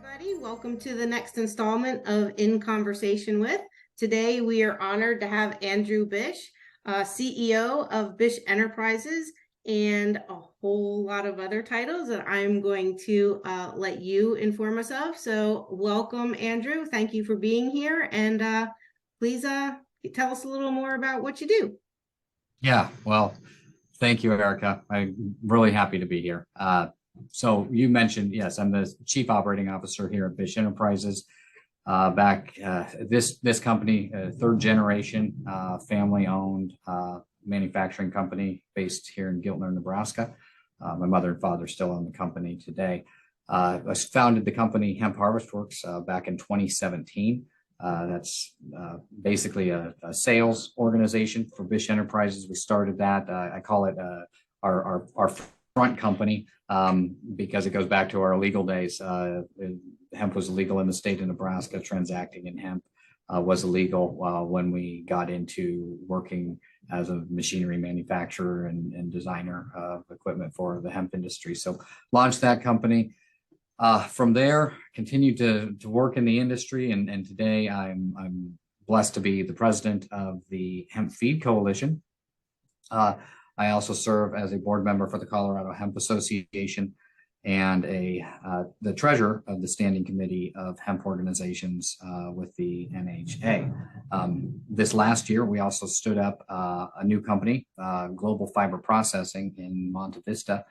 Everybody, welcome to the next installment of In Conversation With. Today, we are honored to have Andrew Bish, CEO of Bish Enterprises, and a whole lot of other titles that I'm going to let you inform us of. So welcome, Andrew. Thank you for being here. And please tell us a little more about what you do. Yeah, well, thank you, Erica. I'm really happy to be here. So you mentioned, yes, I'm the Chief Operating Officer here at Bish Enterprises. This company, third generation, family-owned manufacturing company based here in Giltner, Nebraska. My mother and father still own the company today. I founded the company Hemp Harvest Works back in 2017. That's basically a sales organization for Bish Enterprises. We started that. I call it our front company because it goes back to our legal days. Hemp was illegal in the state of Nebraska. Transacting in hemp was illegal when we got into working as a machinery manufacturer and designer of equipment for the hemp industry. So launched that company. From there, continued to work in the industry, and today I'm blessed to be the president of the Hemp Feed Coalition. I also serve as a board member for the Colorado Hemp Association and the treasurer of the Standing Committee of Hemp Organizations with the NHA. This last year, we also stood up a new company, Global Fiber Processing in Monte Vista,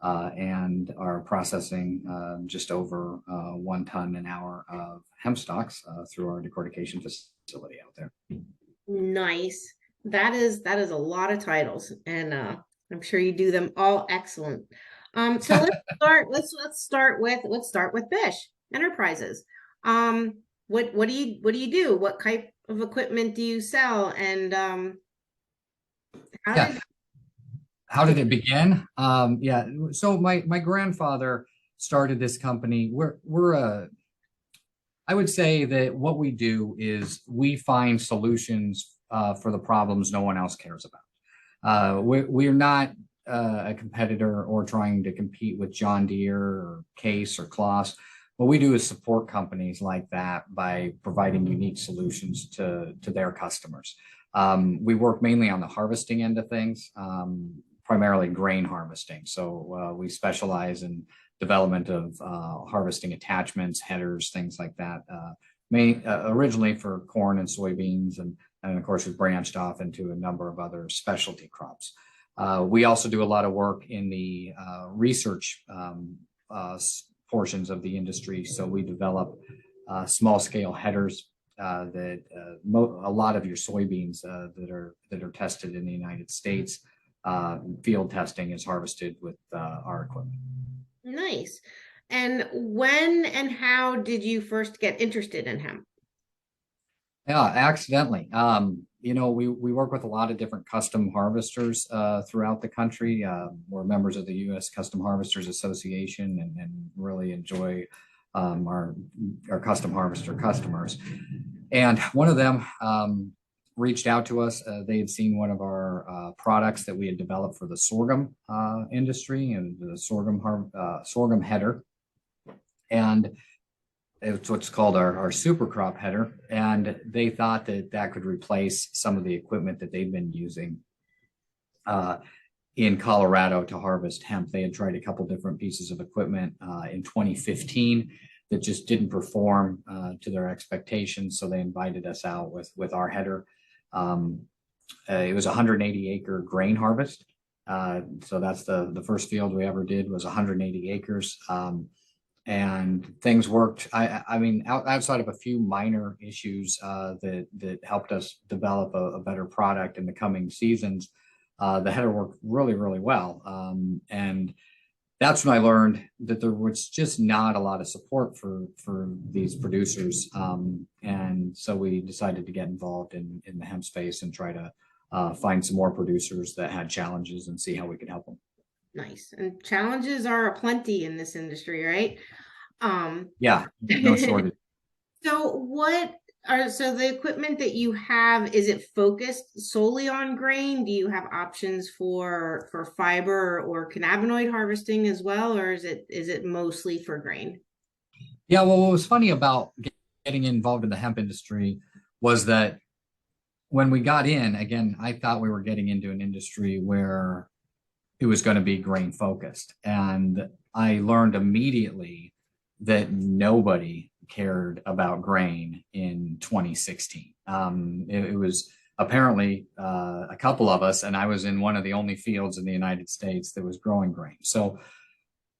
and are processing just over 1 ton an hour of hemp stalks through our decortication facility out there. Nice. That is a lot of titles, and I'm sure you do them all excellent. So let's start with Bish Enterprises. What do you do? What type of equipment do you sell? And how Yeah. did How did it begin? Yeah. So my grandfather started this company. I would say that what we do is we find solutions for the problems no one else cares about. We're not a competitor or trying to compete with John Deere or Case or Kloss. What we do is support companies like that by providing unique solutions to their customers. We work mainly on the harvesting end of things, primarily grain harvesting. So we specialize in development of harvesting attachments, headers, things like that. Originally for corn and soybeans, and of course we've branched off into a number of other specialty crops. We also do a lot of work in the research portions of the industry. So we develop small scale headers that a lot of your soybeans that are tested in the United States, field testing is harvested with our equipment. Nice. And when and how did you first get interested in hemp? Yeah, accidentally. We work with a lot of different custom harvesters throughout the country. We're members of the U.S. Custom Harvesters Association and really enjoy our custom harvester customers. And one of them reached out to us. They had seen one of our products that we had developed for the sorghum industry and the sorghum header. And it's what's called our super crop header. And they thought that could replace some of the equipment that they'd been using in Colorado to harvest hemp. They had tried a couple different pieces of equipment in 2015 that just didn't perform to their expectations. So they invited us out with our header. It was a 180-acre grain harvest. So that's the first field we ever did was 180 acres. And things worked. I mean, outside of a few minor issues that helped us develop a better product in the coming seasons, the header worked really, really well. And that's when I learned that there was just not a lot of support for these producers. And so we decided to get involved in the hemp space and try to find some more producers that had challenges and see how we could help them. Nice. And challenges are aplenty in this industry, right? Yeah, no shortage. So the equipment that you have, is it focused solely on grain? Do you have options for fiber or cannabinoid harvesting as well, or is it mostly for grain? Yeah, well, what was funny about getting involved in the hemp industry was that when we got in, again, I thought we were getting into an industry where it was going to be grain focused. And I learned immediately that nobody cared about grain in 2016. It was apparently a couple of us, and I was in one of the only fields in the United States that was growing grain. So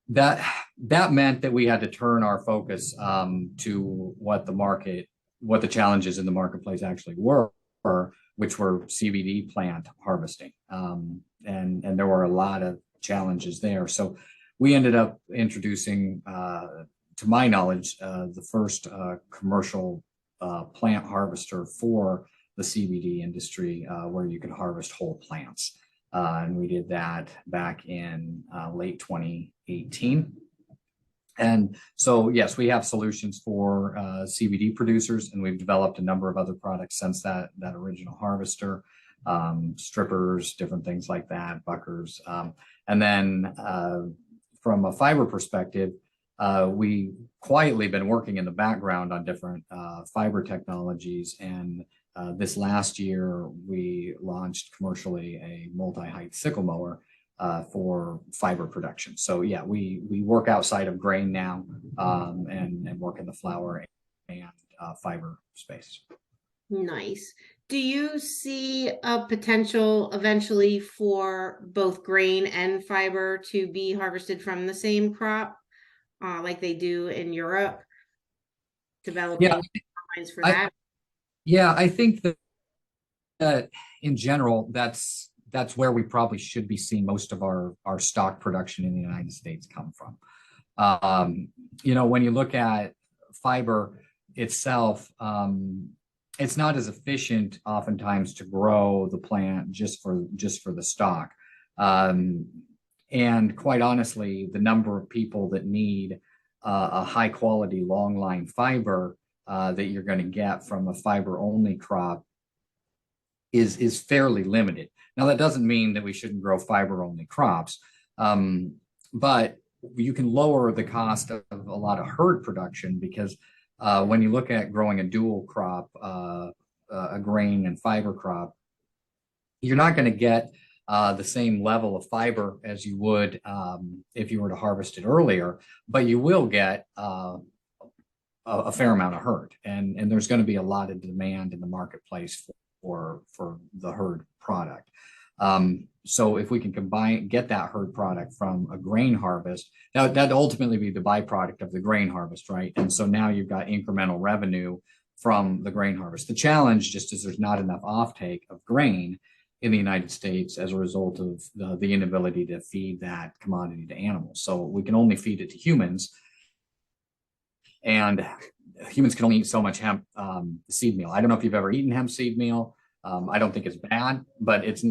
that that meant that we had to turn our focus to what the challenges in the marketplace actually were, which were CBD plant harvesting, and there were a lot of challenges there. So we ended up introducing, to my knowledge, the first commercial plant harvester for the CBD industry, where you could harvest whole plants. And we did that back in late 2018. And so, yes, we have solutions for CBD producers, and we've developed a number of other products since that original harvester, strippers, different things like that, buckers. And then from a fiber perspective, we quietly been working in the background on different fiber technologies. And this last year, we launched commercially a multi-height sickle mower for fiber production. So yeah, we work outside of grain now, and work in the flower and fiber space. Nice. Do you see a potential eventually for both grain and fiber to be harvested from the same crop, like they do in Europe, Yeah, developing lines for I that? yeah, I think that in general, that's where we probably should be seeing most of our stock production in the United States come from. Um, when you look at fiber itself, it's not as efficient oftentimes to grow the plant just for the stock. Um, and quite honestly, the number of people that need a high quality long line fiber that you're going to get from a fiber only crop is fairly limited. Now, that doesn't mean that we shouldn't grow fiber only crops, but you can lower the cost of a lot of herd production because when you look at growing a dual crop, a grain and fiber crop, you're not going to get the same level of fiber as you would if you were to harvest it earlier, but you will get a fair amount of herd, and there's going to be a lot of demand in the marketplace for the herd product. So if we can get that herd product from a grain harvest, that ultimately be the byproduct of the grain harvest, right? And so now you've got incremental revenue from the grain harvest. The challenge just is there's not enough offtake of grain in the United States as a result of the inability to feed that commodity to animals. So we can only feed it to humans, and humans can only eat so much hemp seed meal. I don't know if you've ever eaten hemp seed meal. I don't think it's bad, but it's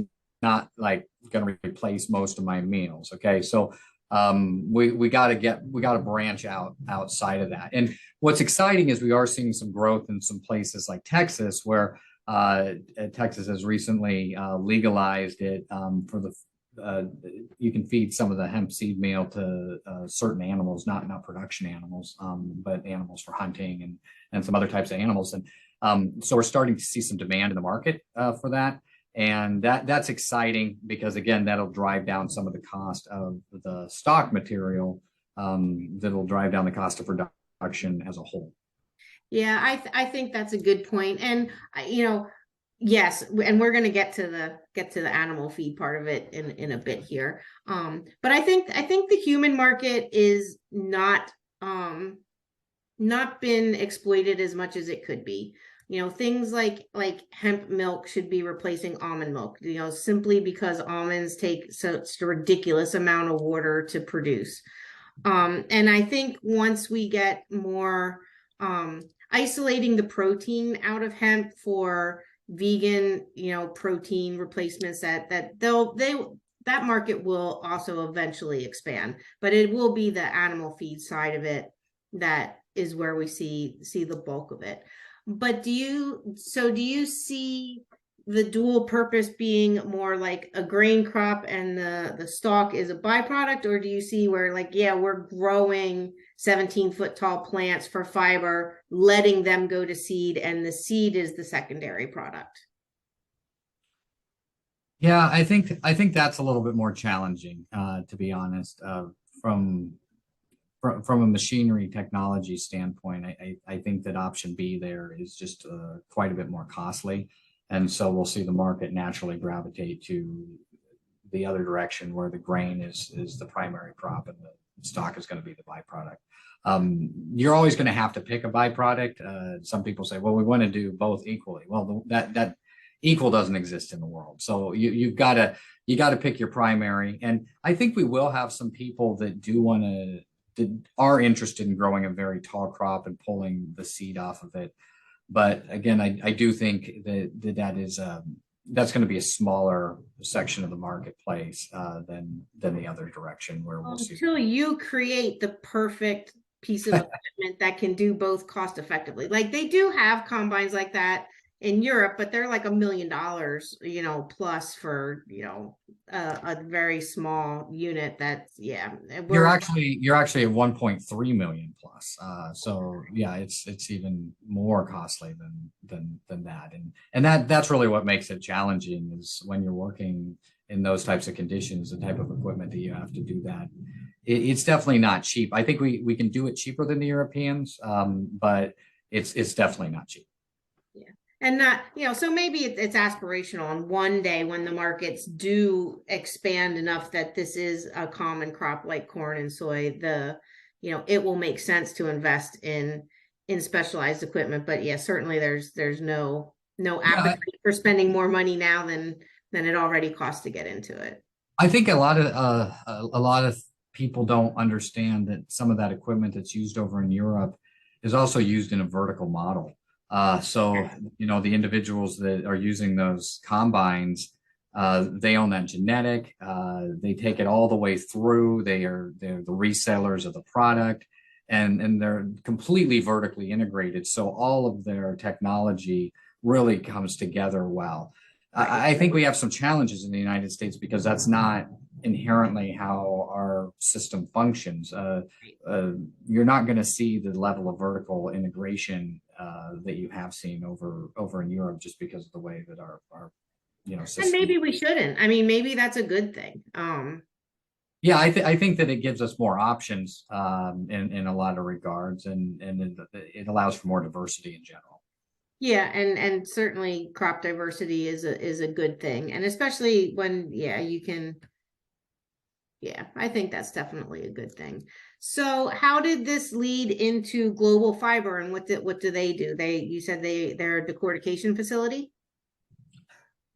not like going to replace most of my meals. Okay, so we got to branch outside of that. And what's exciting is we are seeing some growth in some places like Texas, where Texas has recently legalized it for the you can feed some of the hemp seed meal to certain animals, not production animals, but animals for hunting and some other types of animals. And so we're starting to see some demand in the market for that. And that's exciting because, again, that'll drive down some of the cost of the stock material, that'll drive down the cost of production as a whole. Yeah, I think that's a good point. And yes, and we're going to get to the animal feed part of it in a bit here. But I think the human market is not been exploited as much as it could be. Things like hemp milk should be replacing almond milk, simply because almonds take such a ridiculous amount of water to produce. And I think once we get more isolating the protein out of hemp for vegan, protein replacements, that market will also eventually expand, but it will be the animal feed side of it that is where we see the bulk of it. But do you see the dual purpose being more like a grain crop and the stalk is a byproduct, or do you see where like, yeah, we're growing 17-foot tall plants for fiber, letting them go to seed, and the seed is the secondary product? Yeah, I think that's a little bit more challenging, to be honest. From from a machinery technology standpoint, I think that option B there is just quite a bit more costly, and so we'll see the market naturally gravitate to the other direction where the grain is the primary crop and the stock is going to be the byproduct. You're always going to have to pick a byproduct. Some people say, well, we want to do both equally. Well, that equal doesn't exist in the world. So you got to pick your primary. And I think we will have some people that do want to that are interested in growing a very tall crop and pulling the seed off of it. But again, I do think that is that's going to be a smaller section of the marketplace than the other direction where we'll see. Until you create the perfect piece of equipment that can do both cost effectively. Like they do have combines like that in Europe, but they're like $1 million, plus for, a very small unit. That's, yeah, You're actually at 1.3 million plus. So yeah, it's even more costly than that. And that's really what makes it challenging is when you're working in those types of conditions, the type of equipment that you have to do that. It's definitely not cheap. I think we can do it cheaper than the Europeans, but it's definitely not cheap. Yeah. And not, so maybe it's aspirational. And one day when the markets do expand enough that this is a common crop like corn and soy, it will make sense to invest in specialized equipment. But yeah, certainly there's no Yeah, appetite for spending more money now than it already costs to get into it. I think a lot of people don't understand that some of that equipment that's used over in Europe is also used in a vertical model. So the individuals that are using those combines, they own that genetic. They take it all the way through. They're the resellers of the product, and they're completely vertically integrated. So all of their technology really comes together well. I think we have some challenges in the United States because that's not inherently how our system functions. You're not going to see the level of vertical integration that you have seen over in Europe just because of the way that our And system. maybe we shouldn't. I mean, maybe that's a good thing. Yeah, I think that it gives us more options in a lot of regards, and it allows for more diversity in general. Yeah, and certainly crop diversity is a good thing. And especially when, yeah, you can, yeah, I think that's definitely a good thing. So how did this lead into Global Fiber, and what do they do? You said they're a decortication facility?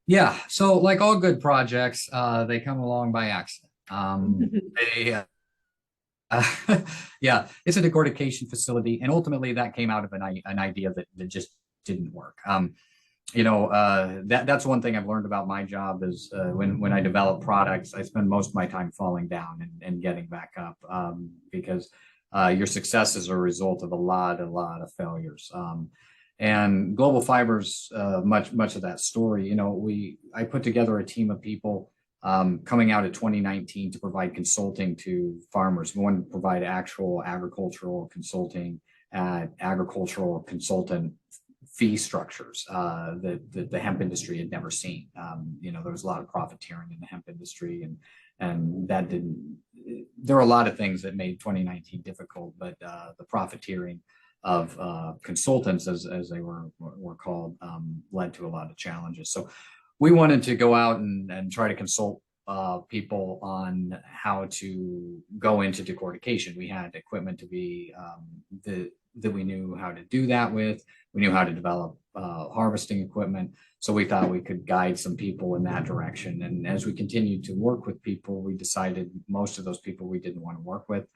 Yeah, so like all good projects, they come along by accident. They yeah, it's a decortication facility, and ultimately that came out of an idea that just didn't work. That's one thing I've learned about my job is when I develop products, I spend most of my time falling down and getting back up because your success is a result of a lot of failures. And Global Fibers, much of that story. I put together a team of people coming out of 2019 to provide consulting to farmers. We wanted to provide actual agricultural consulting at agricultural consultant fee structures that the hemp industry had never seen. There was a lot of profiteering in the hemp industry, and that didn't. There were a lot of things that made 2019 difficult, but the profiteering of consultants, as they were called, led to a lot of challenges. So we wanted to go out and try to consult people on how to go into decortication. We had equipment to be that we knew how to do that with. We knew how to develop harvesting equipment. So we thought we could guide some people in that direction. And as we continued to work with people, we decided most of those people we didn't want to work with.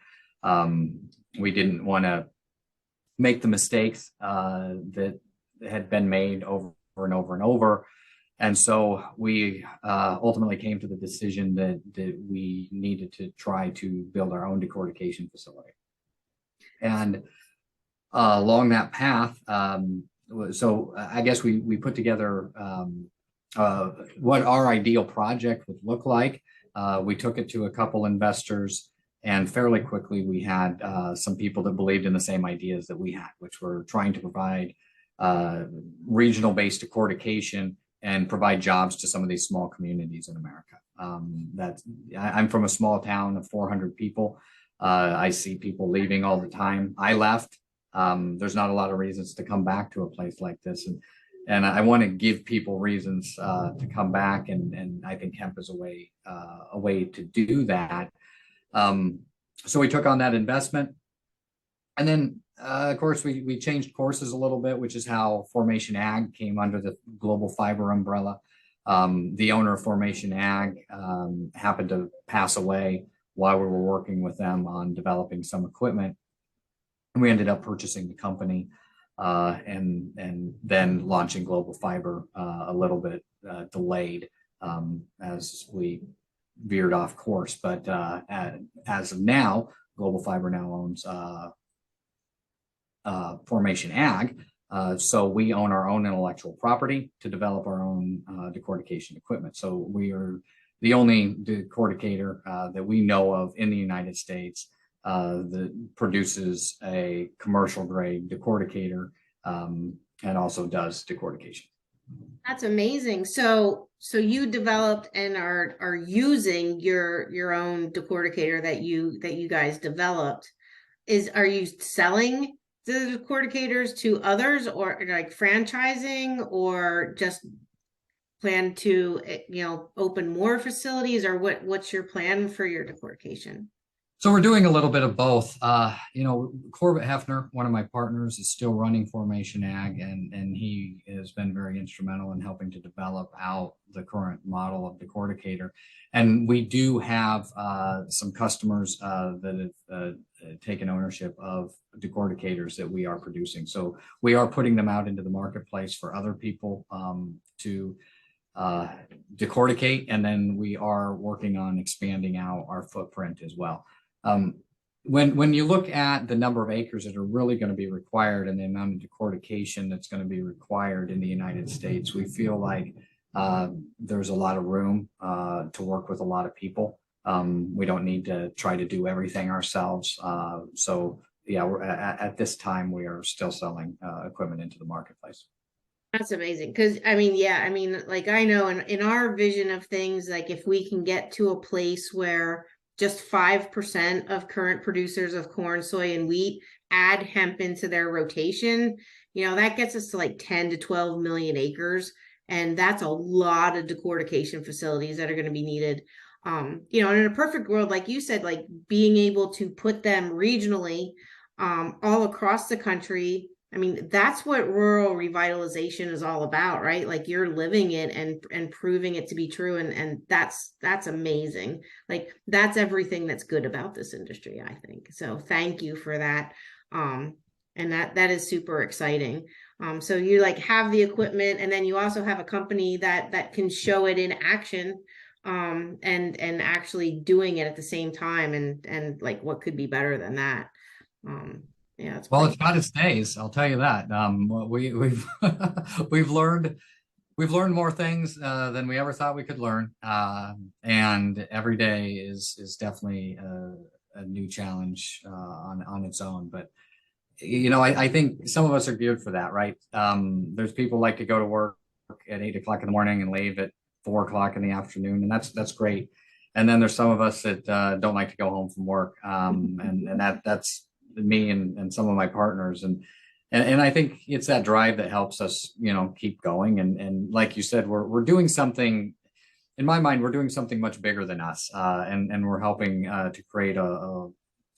We didn't want to make the mistakes that had been made over and over and over. And so we ultimately came to the decision that we needed to try to build our own decortication facility. And along that path, so I guess we put together what our ideal project would look like. We took it to a couple investors, and fairly quickly we had some people that believed in the same ideas that we had, which were trying to provide regional-based decortication and provide jobs to some of these small communities in America. I'm from a small town of 400 people. I see people leaving all the time. I left. There's not a lot of reasons to come back to a place like this, and I want to give people reasons to come back, and I think hemp is a way to do that. So we took on that investment, and then of course we changed courses a little bit, which is how Formation Ag came under the Global Fiber umbrella. The owner of Formation Ag happened to pass away while we were working with them on developing some equipment, and we ended up purchasing the company and then launching Global Fiber a little bit delayed as we veered off course. But as of now, Global Fiber now owns Formation Ag. So we own our own intellectual property to develop our own decortication equipment. So we are the only decorticator that we know of in the United States that produces a commercial grade decorticator and also does decortication. That's amazing. So you developed and are using your own decorticator that you guys developed. Are you selling the decorticators to others, or like franchising, or just plan to open more facilities, or what's your plan for your decortication? So we're doing a little bit of both. Corbett Hefner, one of my partners, is still running Formation Ag, and he has been very instrumental in helping to develop out the current model of decorticator. And we do have some customers that have taken ownership of decorticators that we are producing. So we are putting them out into the marketplace for other people to decorticate, and then we are working on expanding out our footprint as well. When you look at the number of acres that are really going to be required and the amount of decortication that's going to be required in the United States, we feel like there's a lot of room to work with a lot of people. We don't need to try to do everything ourselves. So yeah, at this time, we are still selling equipment into the marketplace. That's amazing. Because like I know in our vision of things, like if we can get to a place where just 5% of current producers of corn, soy, and wheat add hemp into their rotation, that gets us to like 10 to 12 million acres. And that's a lot of decortication facilities that are going to be needed. And in a perfect world, like you said, like being able to put them regionally all across the country. I mean, that's what rural revitalization is all about, right? Like you're living it and proving it to be true. And that's amazing. Like that's everything that's good about this industry, I think. So thank you for that. And that is super exciting. So you like have the equipment, and then you also have a company that can show it in action, and actually doing it at the same time. And like what could be better than that? Yeah, Well, it's got its days, I'll tell you that. We've we've learned more things than we ever thought we could learn, and every day is definitely a new challenge on its own. But I think some of us are geared for that, right? There's people who like to go to work at 8 o'clock in the morning and leave at 4 o'clock in the afternoon, and that's great. And then there's some of us that don't like to go home from work, and that's me and some of my partners, and I think it's that drive that helps us keep going, and like you said, we're doing something. In my mind, we're doing something much bigger than us, and we're helping to create a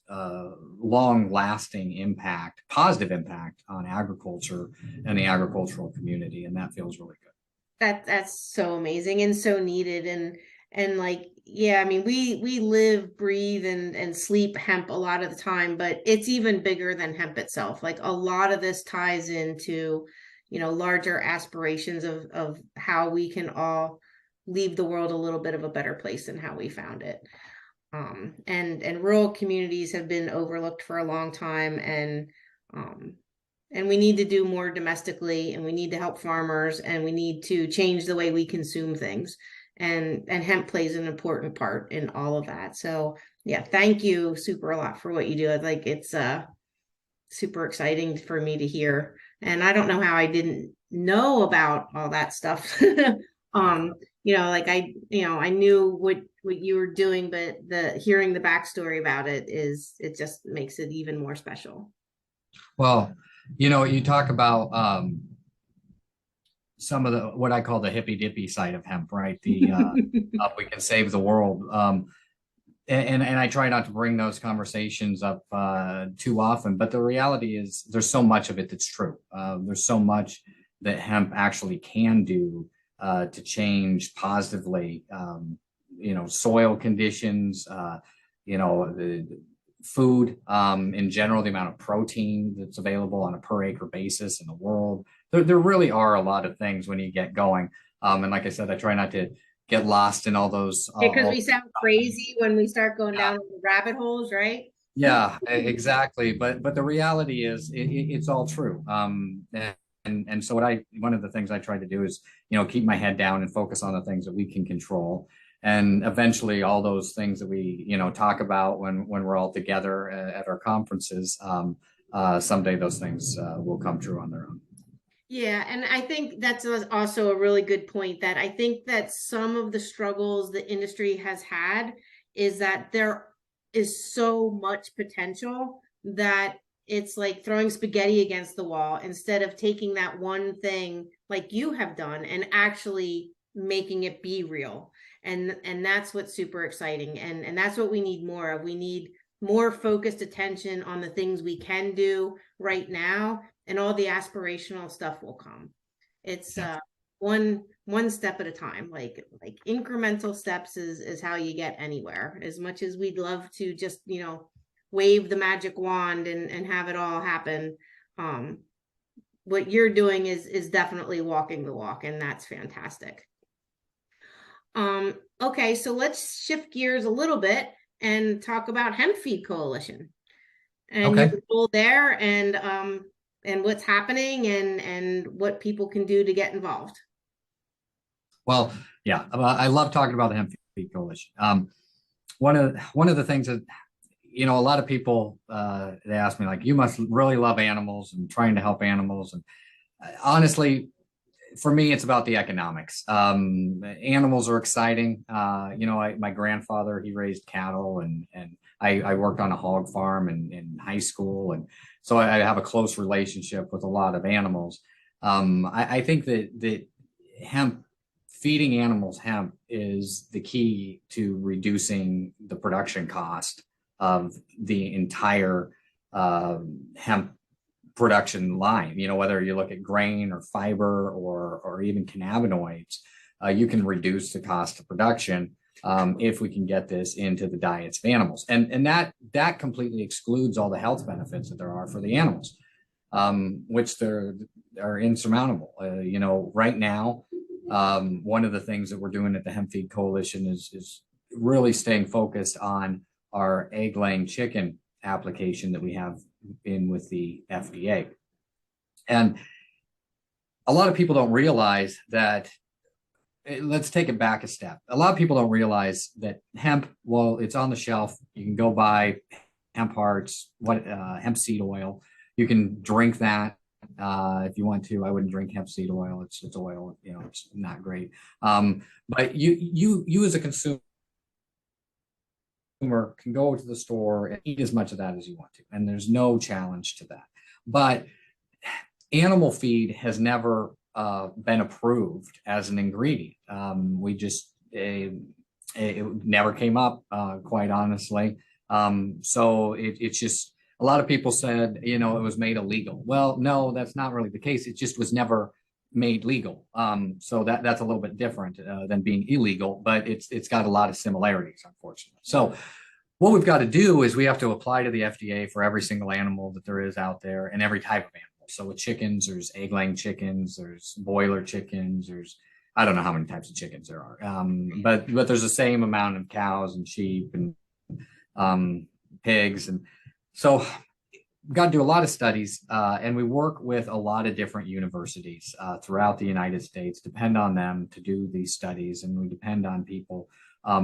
long-lasting impact, positive impact on agriculture and the agricultural community, and that feels really good. That's so amazing and so needed. And like, yeah, I mean, we live, breathe, and sleep hemp a lot of the time, but it's even bigger than hemp itself. Like a lot of this ties into, larger aspirations of how we can all leave the world a little bit of a better place than how we found it. And rural communities have been overlooked for a long time, and and we need to do more domestically, and we need to help farmers, and we need to change the way we consume things. And hemp plays an important part in all of that. So yeah, thank you super a lot for what you do. Like it's super exciting for me to hear. And I don't know how I didn't know about all that stuff. Like I knew what you were doing, but the hearing the backstory about it just makes it even more special. Well, you talk about some of the what I call the hippy dippy side of hemp, right? The we can save the world. And I try not to bring those conversations up too often, but the reality is there's so much of it that's true. There's so much that hemp actually can do to change positively, soil conditions, the food in general, the amount of protein that's available on a per acre basis in the world. There really are a lot of things when you get going. And like I said, I try not to get lost in all those. Because we sound crazy when we start going down the rabbit holes, right? Yeah, exactly. But the reality is it's all true. And so one of the things I try to do is, keep my head down and focus on the things that we can control. And eventually all those things that we, talk about when we're all together at our conferences, someday those things will come true on their own. Yeah, and I think that's also a really good point, that I think that some of the struggles the industry has had is that there is so much potential that it's like throwing spaghetti against the wall instead of taking that one thing like you have done and actually making it be real. And that's what's super exciting. And that's what we need more of. We need more focused attention on the things we can do right now, and all the aspirational stuff will come. It's Yeah. one step at a time. Like incremental steps is how you get anywhere. As much as we'd love to just wave the magic wand and have it all happen, um what you're doing is definitely walking the walk, and that's fantastic. Okay, so let's shift gears a little bit and talk about Hemp Feed Coalition and your Okay. role there, and what's happening, and what people can do to get involved. Well, yeah, I love talking about the Hemp Feed Coalition. One of the things that a lot of people they ask me, like, you must really love animals and trying to help animals. And honestly, for me, it's about the economics. Animals are exciting. My grandfather, he raised cattle, and I worked on a hog farm in high school, and so I have a close relationship with a lot of animals. I think that hemp feeding animals hemp is the key to reducing the production cost of the entire hemp production line. Whether you look at grain or fiber or even cannabinoids, you can reduce the cost of production if we can get this into the diets of animals. And that completely excludes all the health benefits that there are for the animals, which are insurmountable. Right now, one of the things that we're doing at the Hemp Feed Coalition is really staying focused on our egg laying chicken application that we have in with the FDA. And a lot of people don't realize that. Let's take it back a step. A lot of people don't realize that hemp, well, it's on the shelf. You can go buy hemp hearts, hemp seed oil. You can drink that if you want to. I wouldn't drink hemp seed oil. It's oil. It's not great. But you as a consumer can go to the store and eat as much of that as you want to, and there's no challenge to that. But animal feed has never been approved as an ingredient. It never came up, quite honestly. So it's just, a lot of people said, it was made illegal. Well, no, that's not really the case. It just was never made legal. So that's a little bit different than being illegal, but it's got a lot of similarities, unfortunately. So what we've got to do is we have to apply to the FDA for every single animal that there is out there and every type of animal. So with chickens, there's egg-laying chickens, there's boiler chickens, I don't know how many types of chickens there are, but there's the same amount of cows and sheep and pigs. And so got to do a lot of studies, and we work with a lot of different universities throughout the United States, depend on them to do these studies, and we depend on people,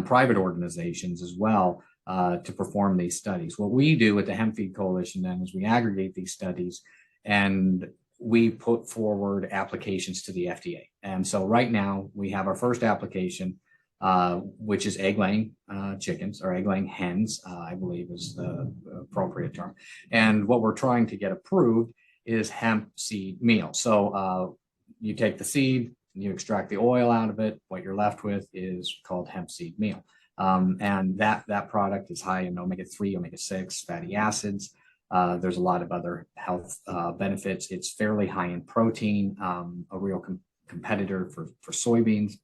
private organizations as well, to perform these studies. What we do at the Hemp Feed Coalition then is we aggregate these studies and we put forward applications to the FDA. And so right now we have our first application, which is egg-laying chickens or egg-laying hens, I believe is the appropriate term. And what we're trying to get approved is hemp seed meal. So you take the seed, you extract the oil out of it. What you're left with is called hemp seed meal. And that product is high in omega-3, omega-6 fatty acids. There's a lot of other health benefits. It's fairly high in protein, a real competitor for soybeans.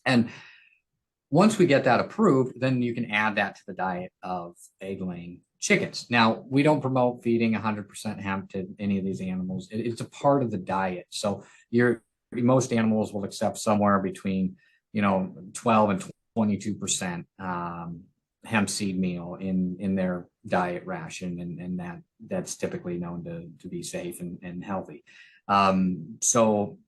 And once we get that approved, then you can add that to the diet of egg-laying chickens. Now, we don't promote feeding 100% hemp to any of these animals. It's a part of the diet. So most animals will accept somewhere between 12 and 22% hemp seed meal in their diet ration, and that's typically known to be safe and healthy. So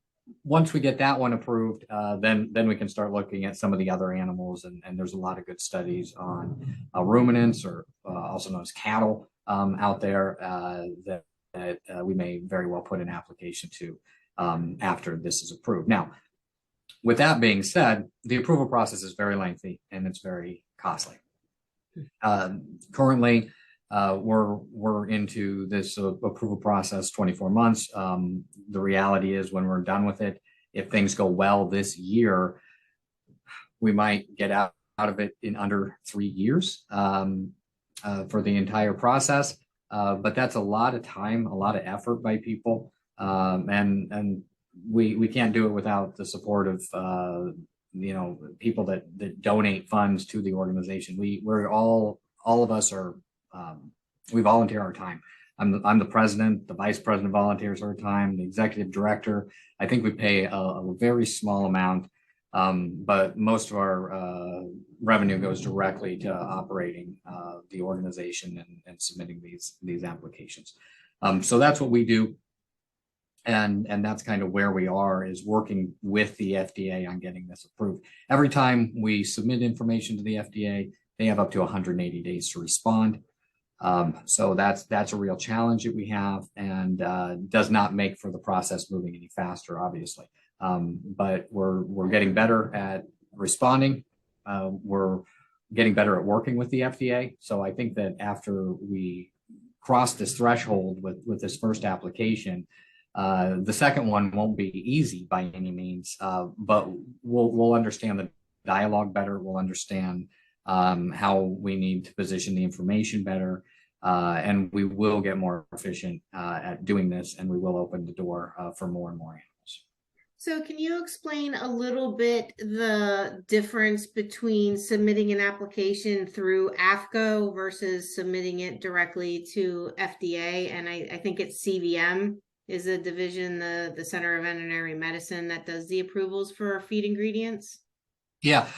once we get that one approved, then we can start looking at some of the other animals, and there's a lot of good studies on ruminants, or also known as cattle, out there that we may very well put an application to after this is approved. Now, with that being said, the approval process is very lengthy and it's very costly. Currently, we're into this approval process 24 months. The reality is, when we're done with it, if things go well this year, we might get out of it in under 3 years for the entire process. But that's a lot of time, a lot of effort by people, and we can't do it without the support of people that donate funds to the organization. We're all of us are we volunteer our time. I'm the president, the vice president volunteers our time, the executive director. I think we pay a very small amount, but most of our revenue goes directly to operating the organization and submitting these applications. So that's what we do. And that's kind of where we are, is working with the FDA on getting this approved. Every time we submit information to the FDA, they have up to 180 days to respond. So that's a real challenge that we have, and does not make for the process moving any faster, obviously. But we're getting better at responding. We're getting better at working with the FDA. So I think that after we cross this threshold with this first application, the second one won't be easy by any means, but we'll understand the dialogue better. We'll understand how we need to position the information better, and we will get more efficient at doing this, and we will open the door for more and more animals. So can you explain a little bit the difference between submitting an application through AAFCO versus submitting it directly to FDA? And I think it's CVM is a division, the Center of Veterinary Medicine, that does the approvals for feed ingredients. Yeah,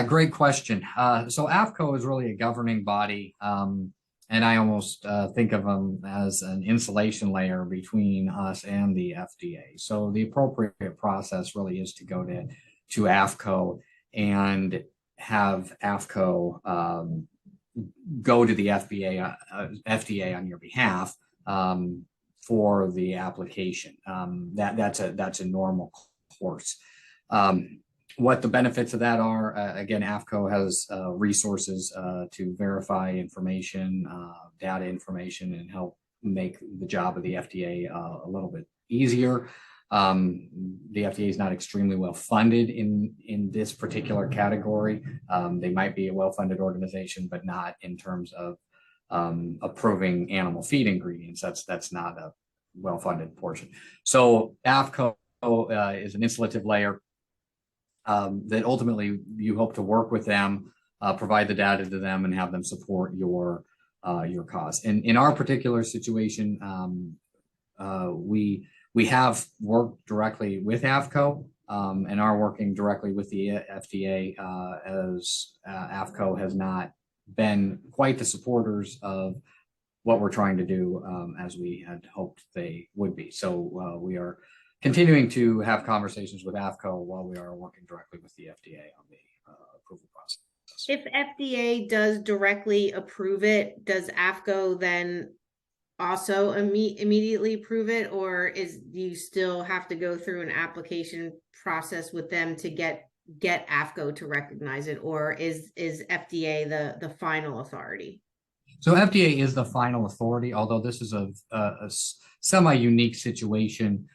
great question. So AAFCO is really a governing body, and I almost think of them as an insulation layer between us and the FDA. So the appropriate process really is to go to AAFCO and have AAFCO go to the FDA on your behalf for the application. That's a normal course. What the benefits of that are, again, AAFCO has resources to verify information, data information, and help make the job of the FDA a little bit easier. The FDA is not extremely well funded in this particular category. They might be a well-funded organization, but not in terms of approving animal feed ingredients. That's not a well-funded portion. So AAFCO is an insulative layer that ultimately you hope to work with them, provide the data to them, and have them support your cause. In our particular situation, we have worked directly with AAFCO and are working directly with the FDA, as AAFCO has not been quite the supporters of what we're trying to do as we had hoped they would be. So we are continuing to have conversations with AFCO while we are working directly with the FDA on the approval process. If FDA does directly approve it, does AFCO then also immediately approve it, or do you still have to go through an application process with them to get AFCO to recognize it, or is FDA the final authority? So FDA is the final authority, although this is a semi-unique situation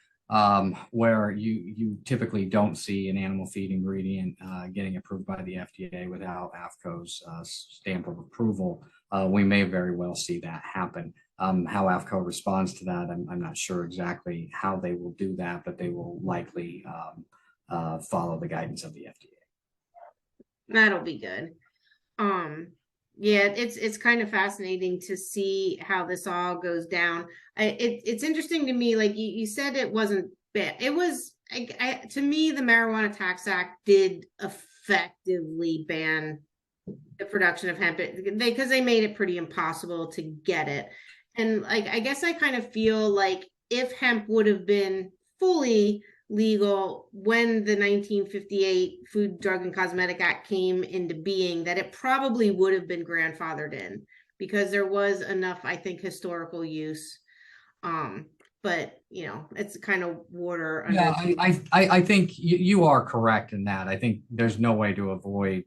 where you typically don't see an animal feed ingredient getting approved by the FDA without AFCO's stamp of approval. We may very well see that happen. How AFCO responds to that, I'm not sure exactly how they will do that, but they will likely follow the guidance of the FDA. That'll be good. Yeah, it's kind of fascinating to see how this all goes down. It's interesting to me, like you said, it wasn't bad. It was, to me, the Marijuana Tax Act did effectively ban the production of hemp because they made it pretty impossible to get it. And like, I guess I kind of feel like if hemp would have been fully legal when the 1958 Food, Drug, and Cosmetic Act came into being, that it probably would have been grandfathered in because there was enough, I think, historical use. But it's kind of water under. Yeah, I think you are correct in that. I think there's no way to avoid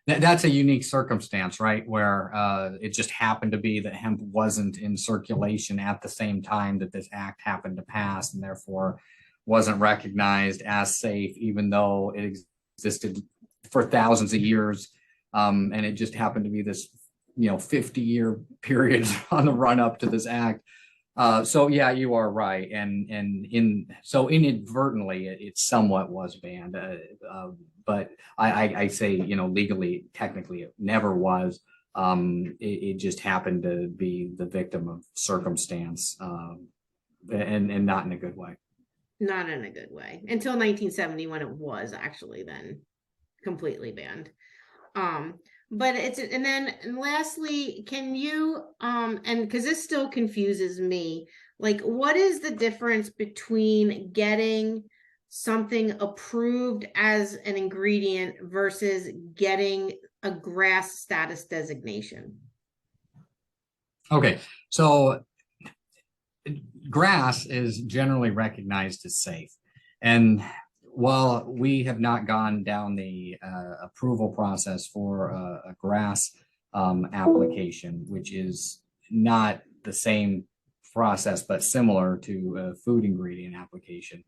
that's a unique circumstance, right? Where it just happened to be that hemp wasn't in circulation at the same time that this act happened to pass, and therefore wasn't recognized as safe, even though it existed for thousands of years. And it just happened to be this, 50-year period on the run up to this act. So yeah, you are right, and so inadvertently, it somewhat was banned, but I say legally, technically, it never was. It just happened to be the victim of circumstance, and not in a good way. Not in a good way until 1970 when it was actually then completely banned. But and then lastly, can you and because this still confuses me, like what is the difference between getting something approved as an ingredient versus getting a GRAS status designation? Okay, so grass is generally recognized as safe, and while we have not gone down the approval process for a GRAS application, which is not the same process but similar to a food ingredient application,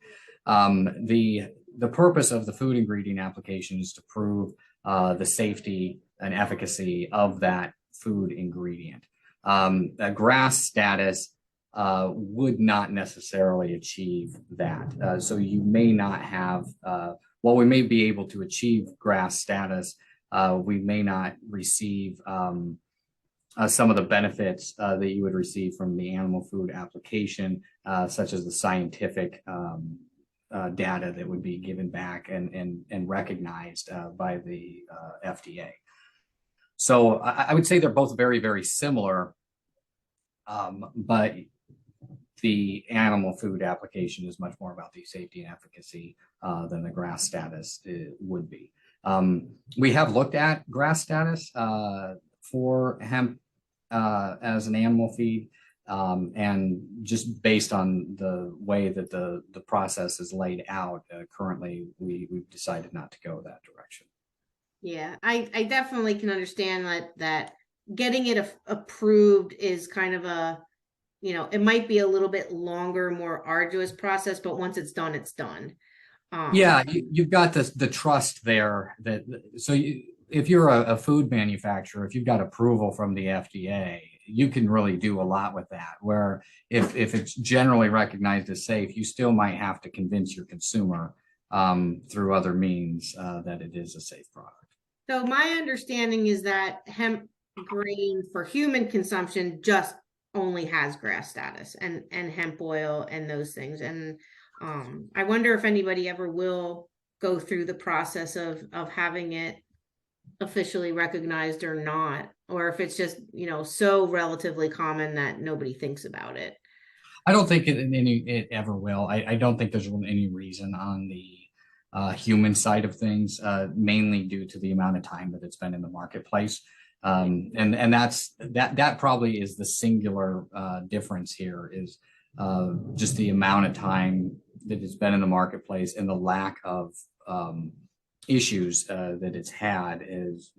the purpose of the food ingredient application is to prove the safety and efficacy of that food ingredient. A GRAS status would not necessarily achieve that. So you may not have, while we may be able to achieve GRAS status, we may not receive some of the benefits that you would receive from the animal food application, such as the scientific data that would be given back and recognized by the FDA. So I would say they're both very, very similar, but the animal food application is much more about the safety and efficacy than the GRAS status would be. We have looked at GRAS status for hemp as an animal feed, and just based on the way that the process is laid out currently, we've decided not to go that direction. Yeah, I definitely can understand that getting it approved is kind of a, it might be a little bit longer, more arduous process, but once it's done, it's done. Yeah, you've got the trust there that, so if you're a food manufacturer, if you've got approval from the FDA, you can really do a lot with that. Where if it's generally recognized as safe, you still might have to convince your consumer through other means that it is a safe product. So my understanding is that hemp grain for human consumption just only has GRAS status and hemp oil and those things. And I wonder if anybody ever will go through the process of having it officially recognized or not, or if it's just, so relatively common that nobody thinks about it. I don't think it ever will. I don't think there's any reason on the human side of things, mainly due to the amount of time that it's been in the marketplace. And that probably is the singular difference here is just the amount of time that it's been in the marketplace and the lack of issues that it's had is,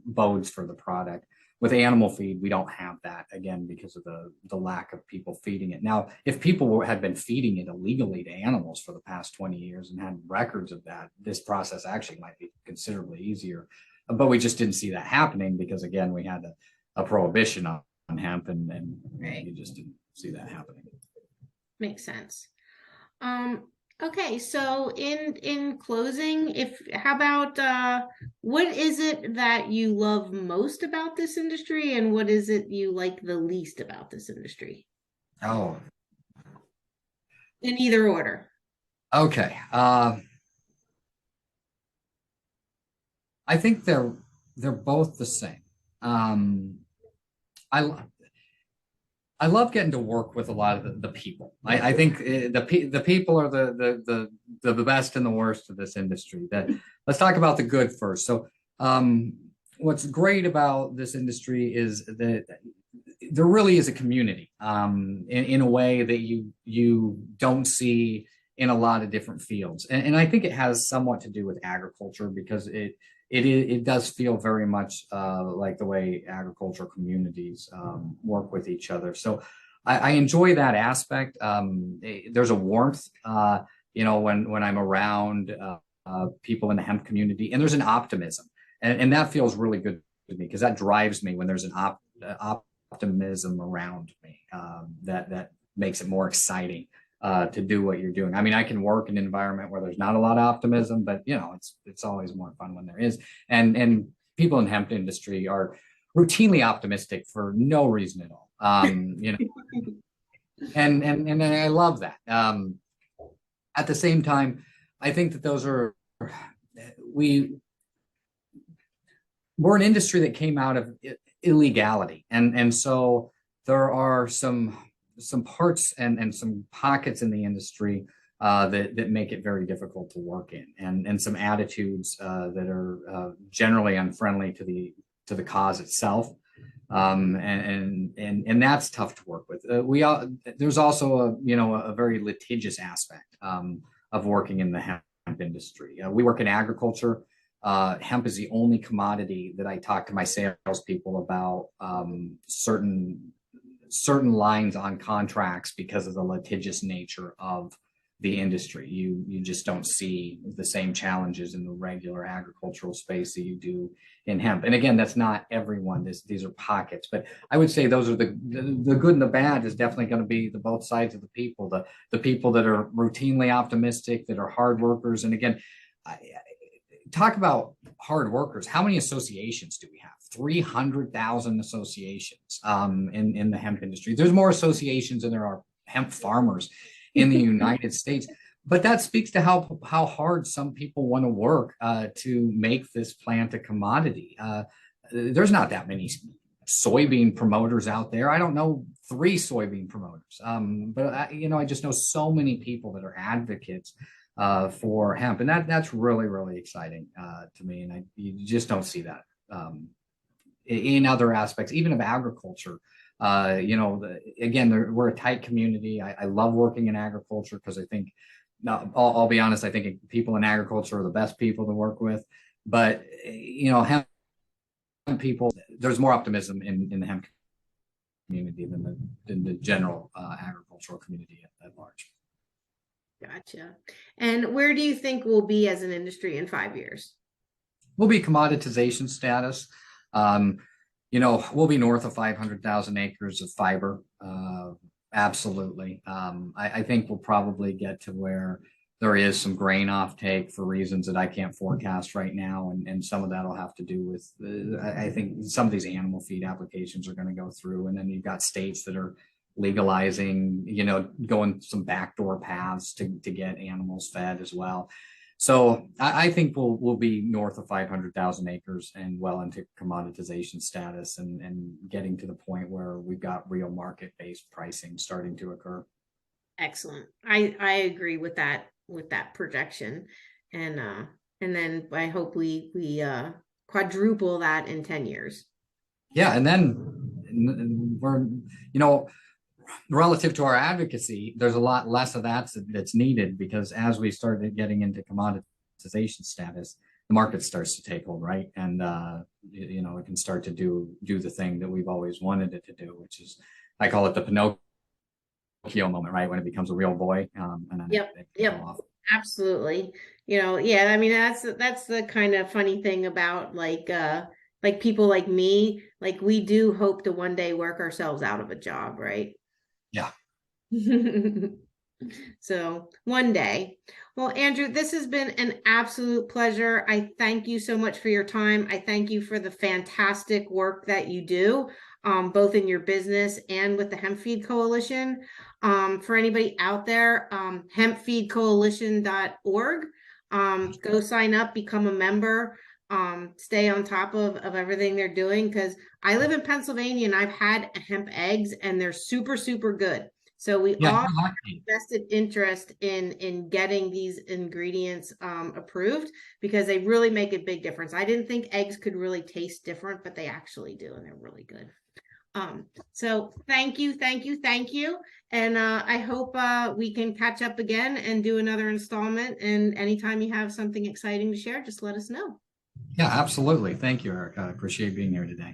bodes for the product. With animal feed, we don't have that again because of the lack of people feeding it. Now, if people had been feeding it illegally to animals for the past 20 years and had records of that, this process actually might be considerably easier. But we just didn't see that happening because, again, we had a prohibition on hemp, and Right. you just didn't see that happening. Makes sense. Okay, so in closing, how about what is it that you love most about this industry, and what is it you like the least about this industry? Oh, In either order. okay. I think they're both the same. I I love getting to work with a lot of the people. I think the people are the best and the worst of this industry. Let's talk about the good first. So, what's great about this industry is that there really is a community in a way that you don't see in a lot of different fields, and I think it has somewhat to do with agriculture because it does feel very much like the way agricultural communities work with each other. So I enjoy that aspect. There's a warmth, when I'm around people in the hemp community, and there's an optimism, and that feels really good to me because that drives me when there's an optimism around me that makes it more exciting to do what you're doing. I mean, I can work in an environment where there's not a lot of optimism, but it's always more fun when there is. And people in the hemp industry are routinely optimistic for no reason at all. And I love that. At the same time, I think that those are we're an industry that came out of illegality, and so there are some parts and some pockets in the industry that make it very difficult to work in, and some attitudes that are generally unfriendly to the cause itself, and that's tough to work with. There's also a very litigious aspect of working in the hemp industry. We work in agriculture. Hemp is the only commodity that I talk to my salespeople about certain lines on contracts because of the litigious nature of the industry. You just don't see the same challenges in the regular agricultural space that you do in hemp. And again, that's not everyone. These are pockets, but I would say those are the good and the bad is definitely going to be the both sides of the people. The people that are routinely optimistic, that are hard workers, and again, talk about hard workers. How many associations do we have? 300,000 associations in the hemp industry. There's more associations than there are hemp farmers in the United States. But that speaks to how hard some people want to work to make this plant a commodity. There's not that many soybean promoters out there. I don't know 3 soybean promoters, but I just know so many people that are advocates for hemp, and that's really, really exciting to me. And you just don't see that in other aspects, even of agriculture. Again, we're a tight community. I love working in agriculture because I think, I'll be honest, I think people in agriculture are the best people to work with. But hemp people, there's more optimism in the hemp community than the general agricultural community at large. Gotcha. And where do you think we'll be as an industry in 5 years? We'll be commoditization status. We'll be north of 500,000 acres of fiber. Absolutely. I think we'll probably get to where there is some grain offtake for reasons that I can't forecast right now. And some of that will have to do with, I think some of these animal feed applications are going to go through. And then you've got states that are legalizing, going some backdoor paths to get animals fed as well. So I think we'll be north of 500,000 acres and well into commoditization status and getting to the point where we've got real market-based pricing starting to occur. Excellent. I agree with that projection. And then I hope we quadruple that in 10 years. Yeah, and then we're, you know, relative to our advocacy, there's a lot less of that's needed because as we started getting into commoditization status, the market starts to take hold, right? And it can start to do the thing that we've always wanted it to do, which is I call it the Pinocchio moment, right? When it becomes a real boy, and then Yep. it can Yep. go off. Absolutely. Yeah, I mean that's the kind of funny thing about like people like me, like we do hope to one day work ourselves out of a job, right? Yeah. So one day. Well, Andrew, this has been an absolute pleasure. I thank you so much for your time. I thank you for the fantastic work that you do, both in your business and with the Hemp Feed Coalition. For anybody out there, hempfeedcoalition.org. Go sign up, become a member, stay on top of everything they're doing. Because I live in Pennsylvania and I've had hemp eggs and they're super, super good. So we Yeah, all you're lucky. vested interest in getting these ingredients approved because they really make a big difference. I didn't think eggs could really taste different, but they actually do, and they're really good. So thank you, thank you, thank you. And I hope we can catch up again and do another installment. And anytime you have something exciting to share, just let us know. Yeah, absolutely. Thank you, Eric. I appreciate being here today.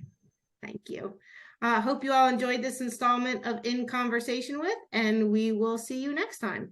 Thank you. Hope you all enjoyed this installment of In Conversation With, and we will see you next time.